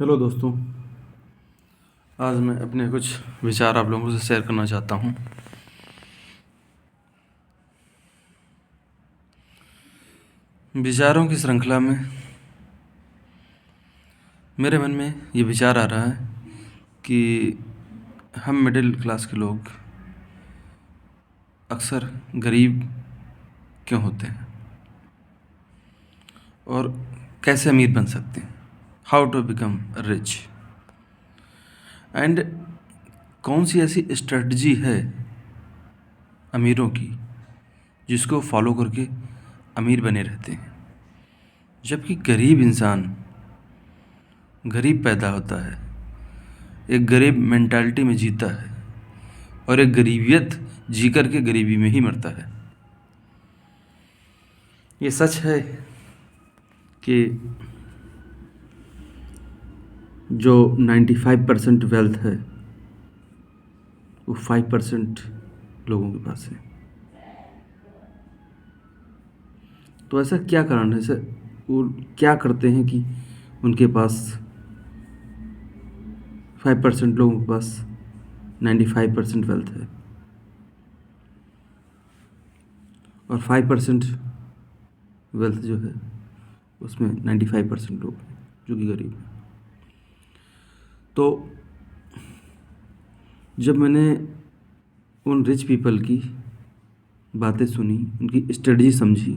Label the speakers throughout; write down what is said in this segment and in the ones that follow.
Speaker 1: Hello दोस्तों। आज मैं अपने कुछ विचार आप लोगों से शेयर करना चाहता हूँ। विचारों की श्रृंखला में मेरे मन में ये विचार आ रहा है कि हम मिडिल क्लास के लोग अक्सर गरीब क्यों होते हैं और कैसे अमीर बन सकते हैं, how to become rich, and कौन सी ऐसी स्ट्रेटजी है अमीरों की जिसको फॉलो करके अमीर बने रहते हैं, जबकि गरीब इंसान गरीब पैदा होता है, एक गरीब मेंटालिटी में जीता है और एक गरीबियत जी कर के गरीबी में ही मरता है। ये सच है कि जो 95% वेल्थ है वो 5% लोगों के पास है। तो ऐसा क्या कारण है सर? वो क्या करते हैं कि उनके पास 5% लोगों के पास 95% वेल्थ है और 5% वेल्थ जो है उसमें 95% लोग हैं जो कि गरीब हैं। तो जब मैंने उन रिच पीपल की बातें सुनी, उनकी स्ट्रेटजी समझी,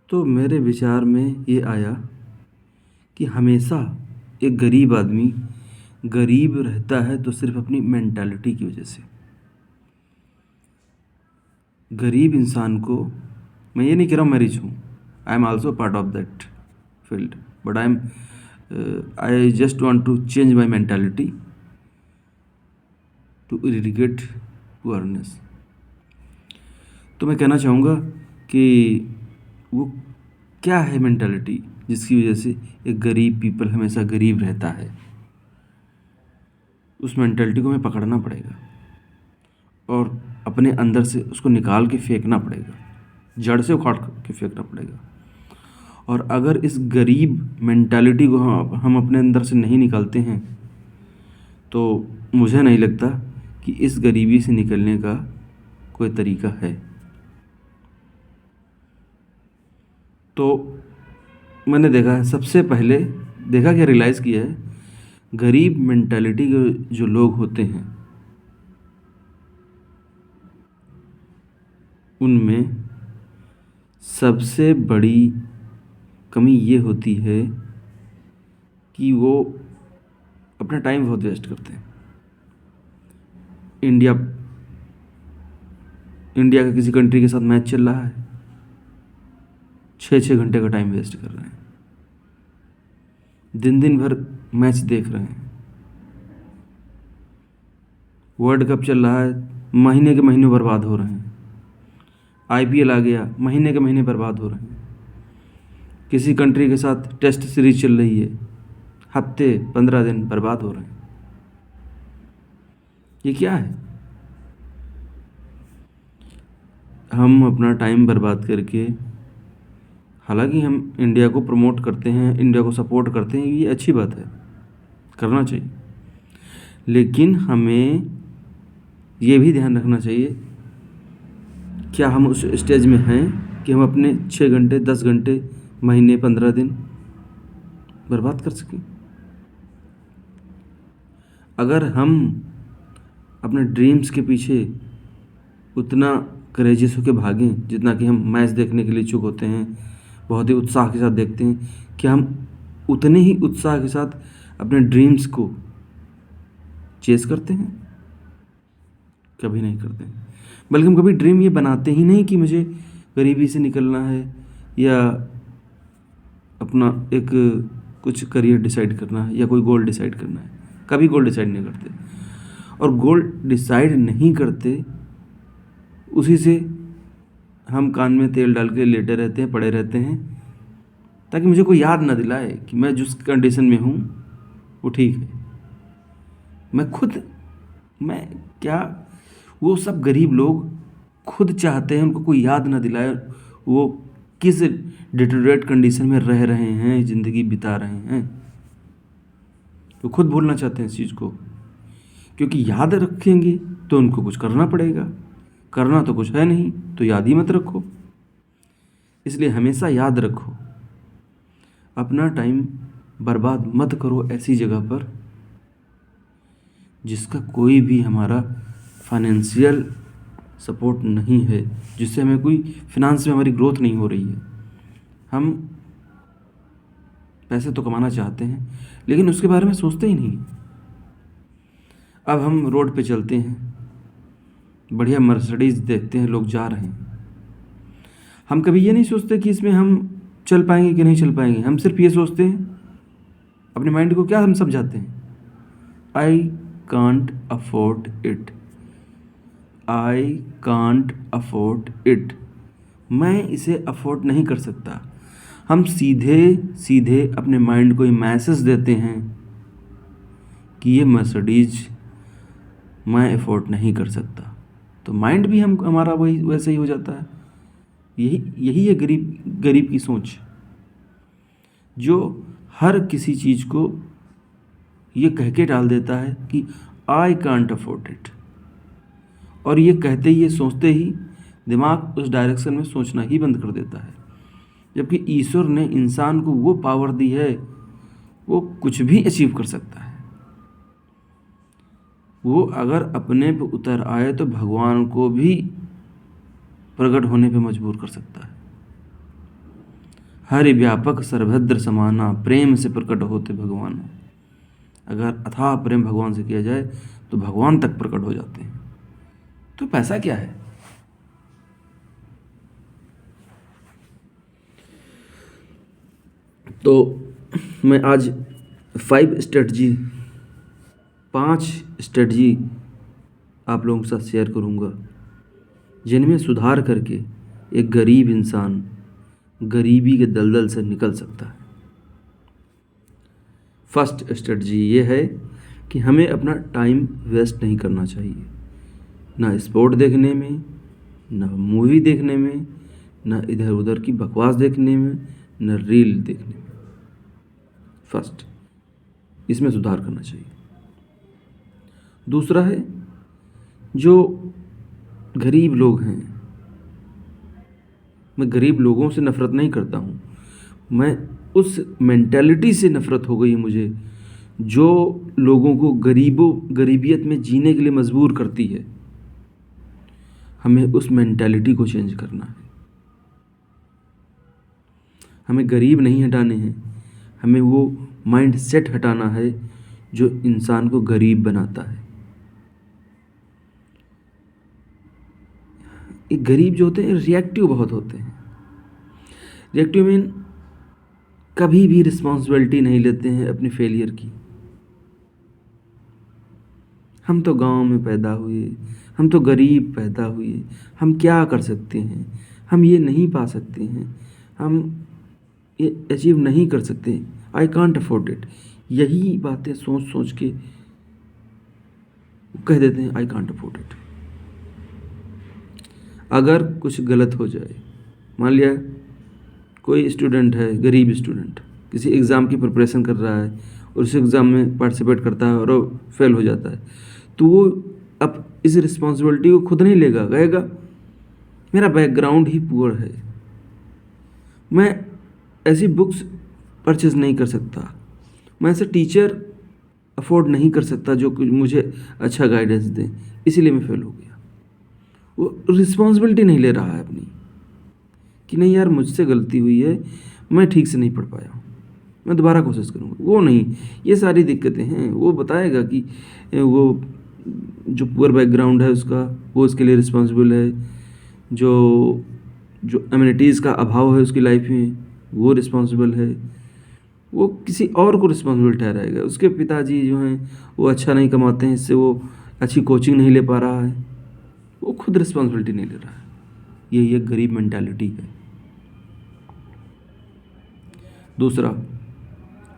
Speaker 1: तो मेरे विचार में ये आया कि हमेशा एक गरीब आदमी गरीब रहता है तो सिर्फ अपनी मेंटालिटी की वजह से। गरीब इंसान को, मैं ये नहीं कह रहा हूँ मैं रिच हूँ, I am also part of that field, but I just want to change my mentality to irrigate poorness. तो मैं कहना चाहूँगा कि वो क्या है मेंटालिटी जिसकी वजह से एक गरीब पीपल हमेशा गरीब रहता है। उस मेंटालिटी को हमें पकड़ना पड़ेगा और अपने अंदर से उसको निकाल के फेंकना पड़ेगा, जड़ से उखाड़ के फेंकना पड़ेगा। और अगर इस गरीब मेंटालिटी को हम अपने अंदर से नहीं निकालते हैं तो मुझे नहीं लगता कि इस गरीबी से निकलने का कोई तरीका है। तो मैंने देखा है, सबसे पहले देखा क्या रियलाइज़ किया है, गरीब मेंटालिटी के जो लोग होते हैं उनमें सबसे बड़ी कमी ये होती है कि वो अपना टाइम बहुत वेस्ट करते हैं। इंडिया का किसी कंट्री के साथ मैच चल रहा है, 6-6 घंटे का टाइम वेस्ट कर रहे हैं, दिन भर मैच देख रहे हैं। वर्ल्ड कप चल रहा है, महीने के महीने बर्बाद हो रहे हैं। आईपीएल आ गया, महीने के महीने बर्बाद हो रहे हैं। किसी कंट्री के साथ टेस्ट सीरीज चल रही है, हफ्ते 15 दिन बर्बाद हो रहे हैं। ये क्या है? हम अपना टाइम बर्बाद करके, हालांकि हम इंडिया को प्रमोट करते हैं, इंडिया को सपोर्ट करते हैं, ये अच्छी बात है, करना चाहिए, लेकिन हमें ये भी ध्यान रखना चाहिए क्या हम उस स्टेज में हैं कि हम अपने 6 घंटे 10 घंटे महीने 15 दिन बर्बाद कर सकें। अगर हम अपने ड्रीम्स के पीछे उतना करेजियस होकर भागें जितना कि हम मैच देखने के लिए इच्छुक होते हैं, बहुत ही उत्साह के साथ देखते हैं, कि हम उतने ही उत्साह के साथ अपने ड्रीम्स को चेस करते हैं? कभी नहीं करते हैं। बल्कि हम कभी ड्रीम ये बनाते ही नहीं कि मुझे गरीबी से निकलना है या अपना एक कुछ करियर डिसाइड करना है या कोई गोल डिसाइड करना है। कभी गोल डिसाइड नहीं करते, और गोल डिसाइड नहीं करते उसी से हम कान में तेल डाल के लेटे रहते हैं, पड़े रहते हैं, ताकि मुझे कोई याद ना दिलाए कि मैं जिस कंडीशन में हूँ वो ठीक है। मैं क्या, वो सब गरीब लोग खुद चाहते हैं उनको कोई याद ना दिलाए वो किस डिटेरियोरेट कंडीशन में रह रहे हैं, ज़िंदगी बिता रहे हैं। वो खुद भूलना चाहते हैं इस चीज़ को, क्योंकि याद रखेंगे तो उनको कुछ करना पड़ेगा, करना तो कुछ है नहीं, तो याद ही मत रखो। इसलिए हमेशा याद रखो, अपना टाइम बर्बाद मत करो ऐसी जगह पर जिसका कोई भी हमारा फाइनेंशियल सपोर्ट नहीं है, जिससे हमें कोई फिनांस में हमारी ग्रोथ नहीं हो रही है। हम पैसे तो कमाना चाहते हैं लेकिन उसके बारे में सोचते ही नहीं। अब हम रोड पे चलते हैं, बढ़िया मर्सिडीज़ देखते हैं, लोग जा रहे हैं, हम कभी ये नहीं सोचते कि इसमें हम चल पाएंगे कि नहीं चल पाएंगे। हम सिर्फ ये सोचते हैं, अपने माइंड को क्या हम समझाते हैं, I can't afford it, I can't afford it, मैं इसे अफोर्ड नहीं कर सकता। हम सीधे सीधे अपने माइंड को ये मैसेज देते हैं कि ये मर्सिडीज मैं अफोर्ड नहीं कर सकता, तो माइंड भी हम हमारा वही वैसे ही हो जाता है। यही है गरीब की सोच, जो हर किसी चीज़ को ये कह के डाल देता है कि आई कांट अफोर्ड इट, और ये कहते ही, ये सोचते ही दिमाग उस डायरेक्शन में सोचना ही बंद कर देता है। जबकि ईश्वर ने इंसान को वो पावर दी है, वो कुछ भी अचीव कर सकता है। वो अगर अपने पे उतर आए तो भगवान को भी प्रकट होने पे मजबूर कर सकता है। हरि व्यापक सर्वभद्र समाना, प्रेम से प्रकट होते भगवान। अगर अथाह प्रेम भगवान से किया जाए तो भगवान तक प्रकट हो जाते हैं। तो पैसा क्या है? तो मैं आज 5 स्ट्रेटजी आप लोगों के साथ शेयर करूँगा, जिनमें सुधार करके एक गरीब इंसान गरीबी के दलदल से निकल सकता है। फर्स्ट स्ट्रेटजी ये है कि हमें अपना टाइम वेस्ट नहीं करना चाहिए, ना स्पोर्ट देखने में, ना मूवी देखने में, ना इधर उधर की बकवास देखने में, ना रील देखने में। फर्स्ट, इसमें सुधार करना चाहिए। दूसरा है, जो गरीब लोग हैं, मैं गरीब लोगों से नफ़रत नहीं करता हूँ, मैं उस मेंटालिटी से नफ़रत हो गई है मुझे जो लोगों को गरीबियत में जीने के लिए मजबूर करती है। हमें उस मेंटालिटी को चेंज करना है। हमें गरीब नहीं हटाने हैं, हमें वो माइंड सेट हटाना है जो इंसान को गरीब बनाता है। ये गरीब जो होते हैं रिएक्टिव बहुत होते हैं। रिएक्टिव मीन कभी भी रिस्पॉन्सिबिलिटी नहीं लेते हैं अपनी फेलियर की। हम तो गांव में पैदा हुए, हम तो गरीब पैदा हुए, हम क्या कर सकते हैं, हम ये नहीं पा सकते हैं, हम ये अचीव नहीं कर सकते, आई कांट अफोर्ड इट। यही बातें सोच सोच के कह देते हैं आई कांट अफोर्ड इट। अगर कुछ गलत हो जाए, मान लिया कोई स्टूडेंट है, गरीब स्टूडेंट किसी एग्ज़ाम की प्रिपरेशन कर रहा है और उस एग्ज़ाम में पार्टिसिपेट करता है और वो फेल हो जाता है, तो वो अब इस रिस्पॉन्सिबिलिटी को खुद नहीं लेगा, कहेगा मेरा बैकग्राउंड ही पुअर है, मैं ऐसी बुक्स परचेज नहीं कर सकता, मैं ऐसे टीचर अफोर्ड नहीं कर सकता जो मुझे अच्छा गाइडेंस दें, इसीलिए मैं फेल हो गया। वो रिस्पॉन्सिबिलिटी नहीं ले रहा है अपनी कि नहीं यार मुझसे गलती हुई है, मैं ठीक से नहीं पढ़ पाया हूँ, मैं दोबारा कोशिश करूँगा। वो नहीं, ये सारी दिक्कतें हैं। वो बताएगा कि वो जो पुअर बैकग्राउंड है उसका, वो उसके लिए रिस्पॉन्सिबल है, जो एमिनिटीज़ का अभाव है उसकी लाइफ में वो रिस्पॉन्सिबल है, वो किसी और को रिस्पॉन्सिबल ठहराएगा। उसके पिताजी जो हैं वो अच्छा नहीं कमाते हैं, इससे वो अच्छी कोचिंग नहीं ले पा रहा है, वो खुद रिस्पॉन्सिबिलिटी नहीं ले रहा है। यही एक गरीब मेंटालिटी है।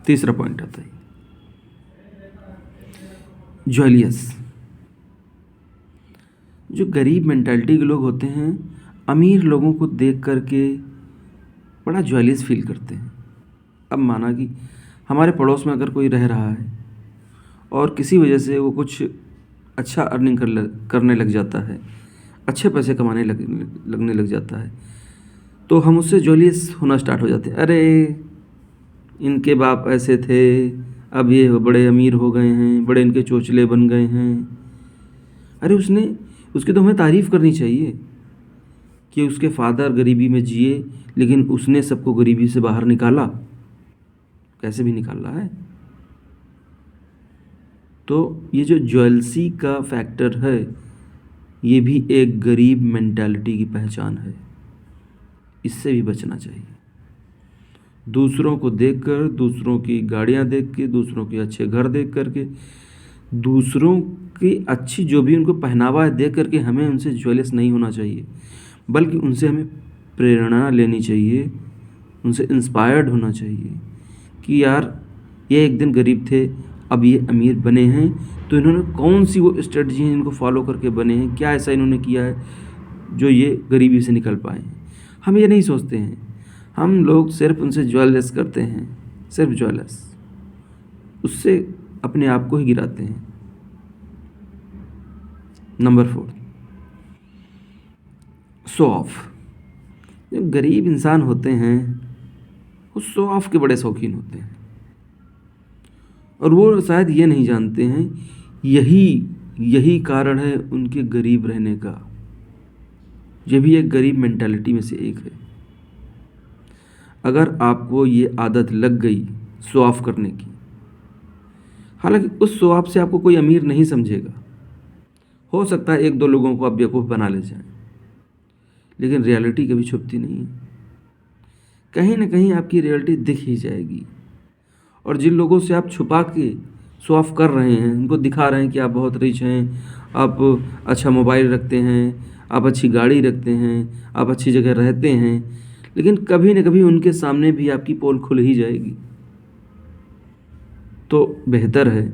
Speaker 1: तीसरा पॉइंट आता है ज्वेलियस। जो गरीब मेंटालिटी के लोग होते हैं, अमीर लोगों को देख करके बड़ा ज्वेलियस फील करते हैं। अब माना कि हमारे पड़ोस में अगर कोई रह रहा है और किसी वजह से वो कुछ अच्छा अर्निंग करने लग जाता है, अच्छे पैसे लगने लग जाता है, तो हम उससे जॉलियस होना स्टार्ट हो जाते हैं। अरे इनके बाप ऐसे थे, अब ये बड़े अमीर हो गए हैं, बड़े इनके चोचले बन गए हैं। अरे उसकी तो हमें तारीफ़ करनी चाहिए कि उसके फादर गरीबी में जिए, लेकिन उसने सबको गरीबी से बाहर निकाला, कैसे भी निकाला है। तो ये जो ज्वेलसी का फैक्टर है, ये भी एक गरीब मेंटालिटी की पहचान है, इससे भी बचना चाहिए। दूसरों को देखकर, दूसरों की गाड़ियाँ देख के, दूसरों के अच्छे घर देख करके, दूसरों की अच्छी जो भी उनको पहनावा है देख करके हमें उनसे ज्वेलस नहीं होना चाहिए, बल्कि उनसे हमें प्रेरणा लेनी चाहिए, उनसे इंस्पायर्ड होना चाहिए कि यार ये एक दिन गरीब थे, अब ये अमीर बने हैं, तो इन्होंने कौन सी वो स्ट्रेटजी है इनको फॉलो करके बने हैं, क्या ऐसा इन्होंने किया है जो ये गरीबी से निकल पाए हैं। हम ये नहीं सोचते हैं, हम लोग सिर्फ उनसे ज्वेलस करते हैं, सिर्फ ज्वेलस, उससे अपने आप को ही गिराते हैं। Number 4, show off. जो गरीब इंसान होते हैं वो शो ऑफ के बड़े शौकीन होते हैं, और वो शायद ये नहीं जानते हैं यही कारण है उनके गरीब रहने का। ये भी एक गरीब मेंटालिटी में से एक है। अगर आपको ये आदत लग गई शो ऑफ करने की, हालांकि उस शो ऑफ से आपको कोई अमीर नहीं समझेगा, हो सकता है 1-2 लोगों को आप बेवकूफ़ बना ले जाएं, लेकिन रियलिटी कभी छुपती नहीं है। कहीं ना कहीं आपकी रियलिटी दिख ही जाएगी, और जिन लोगों से आप छुपा के शो ऑफ कर रहे हैं, उनको दिखा रहे हैं कि आप बहुत रिच हैं, आप अच्छा मोबाइल रखते हैं, आप अच्छी गाड़ी रखते हैं, आप अच्छी जगह रहते हैं, लेकिन कभी न कभी उनके सामने भी आपकी पोल खुल ही जाएगी। तो बेहतर है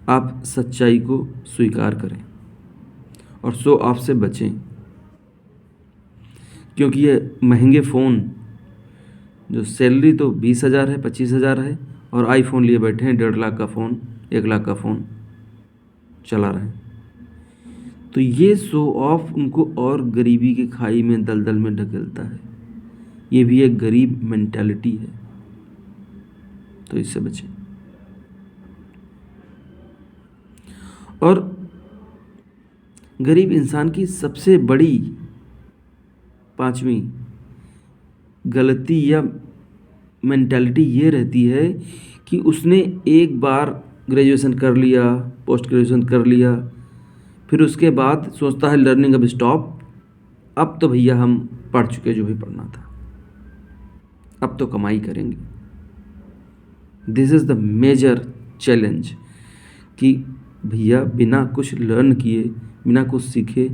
Speaker 1: आप सच्चाई को स्वीकार करें और शो ऑफ से बचें, क्योंकि ये महंगे फ़ोन, जो सैलरी तो 20,000 है, 25,000 है, और आईफोन लिए बैठे हैं 1.5 लाख का फ़ोन, 1 लाख का फ़ोन चला रहे हैं, तो ये शो ऑफ उनको और गरीबी की खाई में, दलदल में ढकेलता है। ये भी एक गरीब मेंटालिटी है, तो इससे बचें। और गरीब इंसान की सबसे बड़ी 5वीं गलती या मेंटालिटी ये रहती है कि उसने एक बार ग्रेजुएशन कर लिया, पोस्ट ग्रेजुएशन कर लिया, फिर उसके बाद सोचता है लर्निंग अब स्टॉप, अब तो भैया हम पढ़ चुके जो भी पढ़ना था, अब तो कमाई करेंगे। This is the major challenge कि भैया बिना कुछ लर्न किए, बिना कुछ सीखे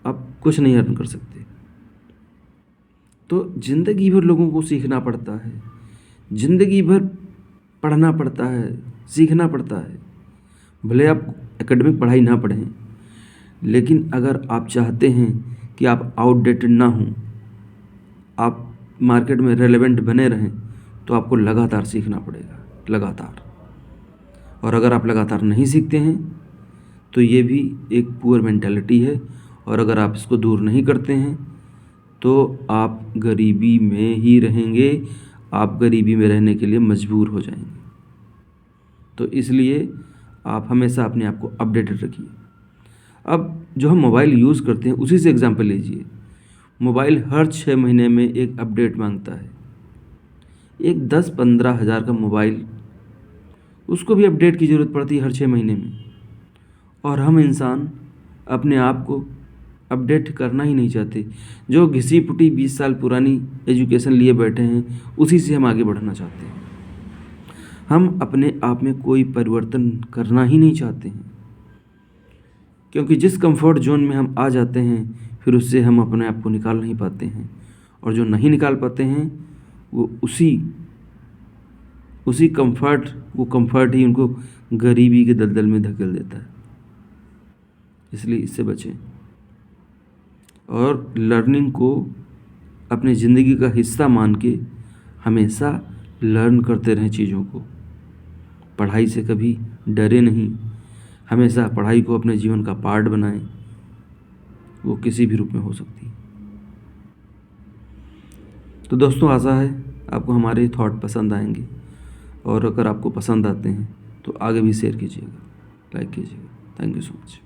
Speaker 1: आप कुछ नहीं अर्न कर सकते। तो ज़िंदगी भर लोगों को सीखना पड़ता है, ज़िंदगी भर पढ़ना पड़ता है, सीखना पड़ता है। भले आप एकेडमिक पढ़ाई ना पढ़ें, लेकिन अगर आप चाहते हैं कि आप आउटडेटेड ना हों, आप मार्केट में रेलेवेंट बने रहें, तो आपको लगातार सीखना पड़ेगा, लगातार। और अगर आप लगातार नहीं सीखते हैं तो ये भी एक पुअर मेंटालिटी है, और अगर आप इसको दूर नहीं करते हैं तो आप गरीबी में ही रहेंगे, आप गरीबी में रहने के लिए मजबूर हो जाएंगे। तो इसलिए आप हमेशा अपने आप को अपडेटेड रखिए। अब जो हम मोबाइल यूज़ करते हैं उसी से एग्जांपल लीजिए। मोबाइल हर 6 महीने में एक अपडेट मांगता है। एक 10-15 हज़ार का मोबाइल, उसको भी अपडेट की ज़रूरत पड़ती है हर 6 महीने में, और हम इंसान अपने आप को अपडेट करना ही नहीं चाहते। जो घिसी पुटी 20 साल पुरानी एजुकेशन लिए बैठे हैं, उसी से हम आगे बढ़ना चाहते हैं। हम अपने आप में कोई परिवर्तन करना ही नहीं चाहते हैं, क्योंकि जिस कंफर्ट जोन में हम आ जाते हैं फिर उससे हम अपने आप को निकाल नहीं पाते हैं, और जो नहीं निकाल पाते हैं वो उसी कंफर्ट ही उनको गरीबी के दलदल में धकेल देता है। इसलिए इससे बचें, और लर्निंग को अपनी ज़िंदगी का हिस्सा मान के हमेशा लर्न करते रहें चीज़ों को, पढ़ाई से कभी डरे नहीं, हमेशा पढ़ाई को अपने जीवन का पार्ट बनाएं। वो किसी भी रूप में हो सकती है। तो दोस्तों, आशा है आपको हमारे थॉट पसंद आएंगे, और अगर आपको पसंद आते हैं तो आगे भी शेयर कीजिएगा, लाइक कीजिएगा। Thank you so much.